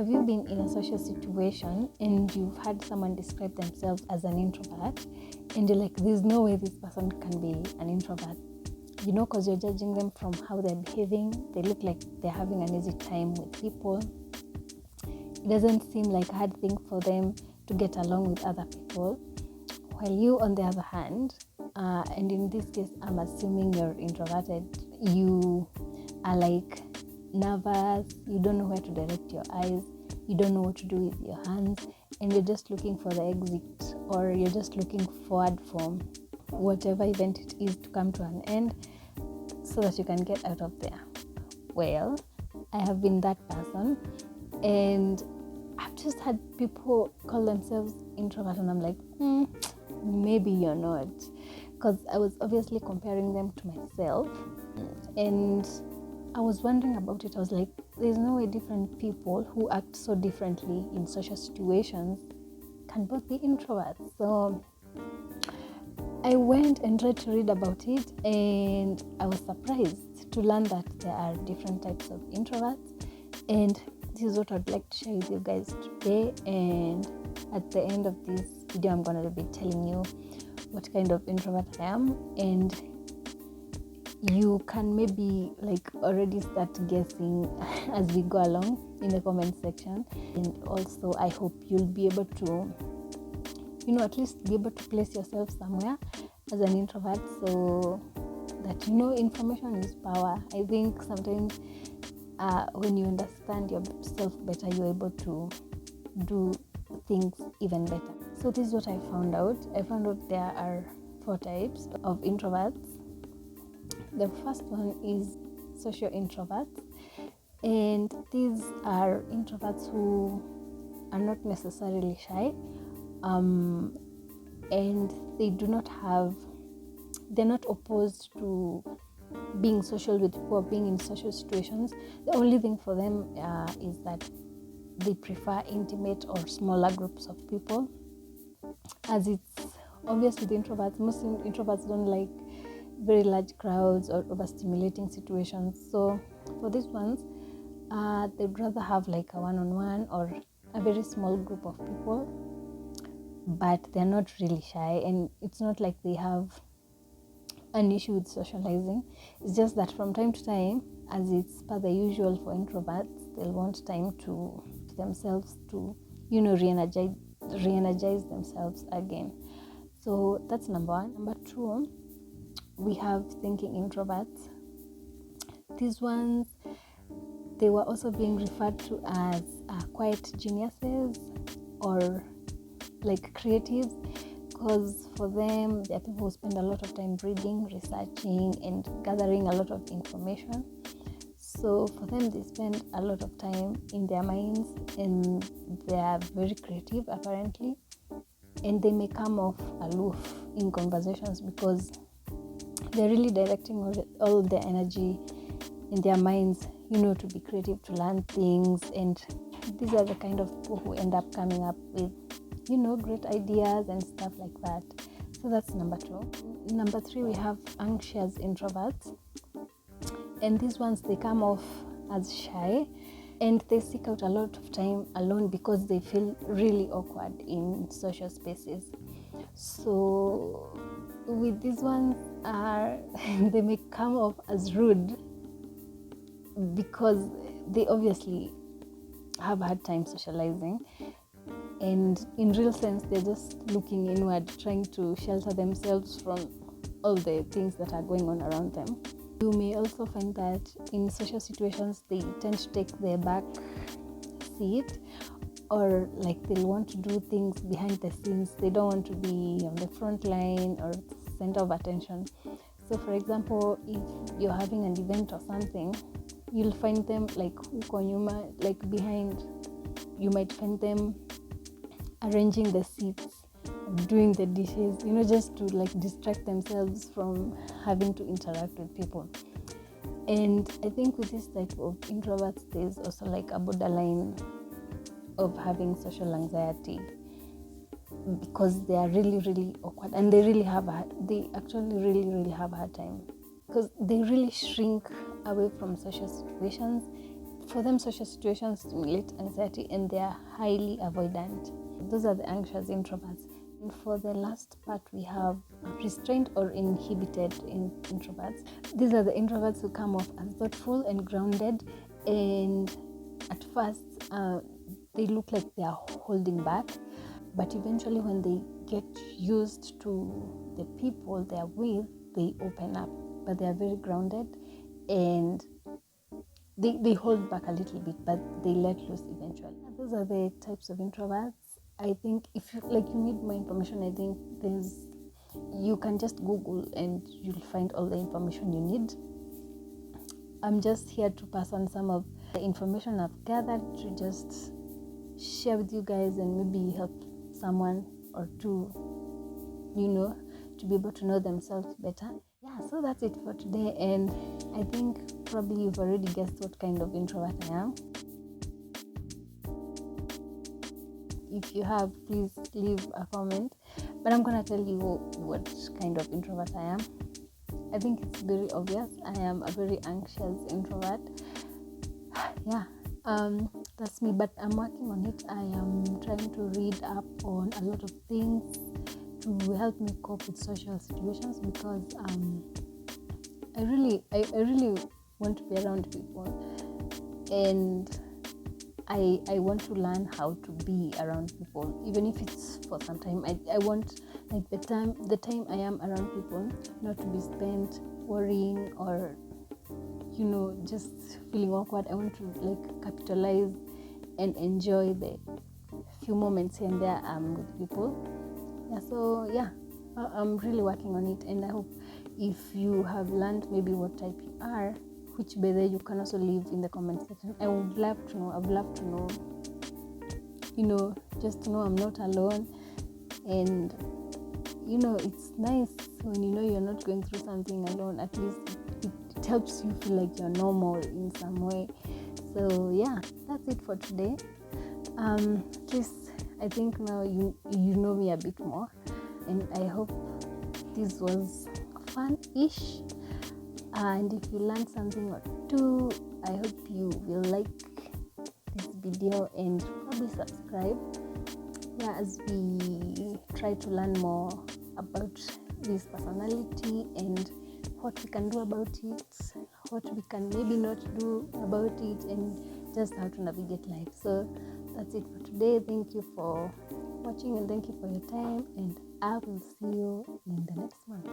Have you been in a social situation and you've had someone describe themselves as an introvert and you're like, there's no way this person can be an introvert? You know, because you're judging them from how they're behaving. They look like they're having an easy time with people. It doesn't seem like a hard thing for them to get along with other people. While you, on the other hand, and in this case, I'm assuming you're introverted, you are like nervous, you don't know where to direct your eyes, you don't know what to do with your hands, and you're just looking for the exit, or you're just looking forward for whatever event it is to come to an end so that you can get out of there. Well, I have been that person, and I've just had people call themselves introvert, and I'm like, maybe you're not, because I was obviously comparing them to myself, and I was wondering about it. I was like, there's no way different people who act so differently in social situations can both be introverts. So I went and tried to read about it, and I was surprised to learn that there are different types of introverts, and this is what I'd like to share with you guys today. And at the end of this video, I'm going to be telling you what kind of introvert I am, and you can maybe like already start guessing as we go along in the comment section. And also I hope you'll be able to, at least be able to place yourself somewhere as an introvert, so that information is power. I think sometimes when you understand yourself better, you're able to do things even better. So this is what I found out. I found out there are 4 types of introverts. The first one is social introverts, and these are introverts who are not necessarily shy, and they're not opposed to being social with people or being in social situations. The only thing for them is that they prefer intimate or smaller groups of people. As it's obvious with introverts, most introverts don't like very large crowds or overstimulating situations. So for these ones, they'd rather have like a one-on-one or a very small group of people, but they're not really shy, and it's not like they have an issue with socializing. It's just that from time to time, as it's per the usual for introverts, they'll want time to themselves to re-energize themselves again. So that's number 1. Number 2, we have thinking introverts. These ones, they were also being referred to as quiet geniuses or like creatives, because for them, there are people who spend a lot of time reading, researching, and gathering a lot of information. So for them, they spend a lot of time in their minds, and they are very creative apparently, and they may come off aloof in conversations because they're really directing all their energy in their minds, to be creative, to learn things. And these are the kind of people who end up coming up with, great ideas and stuff like that. So that's number 2. Number 3, we have anxious introverts. And these ones, they come off as shy, and they seek out a lot of time alone because they feel really awkward in social spaces. So with these ones, they may come off as rude because they obviously have a hard time socializing, and in real sense, they're just looking inward, trying to shelter themselves from all the things that are going on around them. You may also find that in social situations, they tend to take their back seat, or like they'll want to do things behind the scenes. They don't want to be on the front line or center of attention. So for example, if you're having an event or something, you'll find them like behind. You might find them arranging the seats, doing the dishes, just to like distract themselves from having to interact with people. And I think with this type of introverts, there's also like a borderline of having social anxiety, because they are really, really awkward, and they actually really, really have a hard time, because they really shrink away from social situations. For them, social situations stimulate anxiety and they are highly avoidant. Those are the anxious introverts. And for the last part, we have restrained or inhibited introverts. These are the introverts who come off as thoughtful and grounded, and at first they look like they are holding back, but eventually when they get used to the people they are with, they open up. But they are very grounded, and they hold back a little bit, but they let loose eventually. Those are the types of introverts. I think if you need more information, I think you can just Google and you'll find all the information you need. I'm just here to pass on some of the information I've gathered to just share with you guys and maybe help someone or two, to be able to know themselves better. Yeah, so that's it for today, and I think probably you've already guessed what kind of introvert I am. If you have, please leave a comment, but I'm gonna tell you what kind of introvert I am. I think it's very obvious. I am a very anxious introvert. Yeah, that's me, but I'm working on it. I am trying to read up on a lot of things to help me cope with social situations, because I really want to be around people, and I want to learn how to be around people, even if it's for some time. I want, like, the time I am around people not to be spent worrying or just feeling awkward. I want to capitalize and enjoy the few moments here and there with people. Yeah, so yeah, I'm really working on it, and I hope if you have learned maybe what type you are, which by the way you can also leave in the comment section. I would love to know. I'd love to know, just to know I'm not alone. And it's nice when you're not going through something alone. At least it helps you feel like you're normal in some way. So yeah, that's it for today. At least I think now you know me a bit more, and I hope this was fun-ish. And if you learned something or two, I hope you will like this video and probably subscribe. Yeah, as we try to learn more about this personality and what we can do about it, what we can maybe not do about it, and just how to navigate life. So that's it for today. Thank you for watching, and thank you for your time, and I will see you in the next one.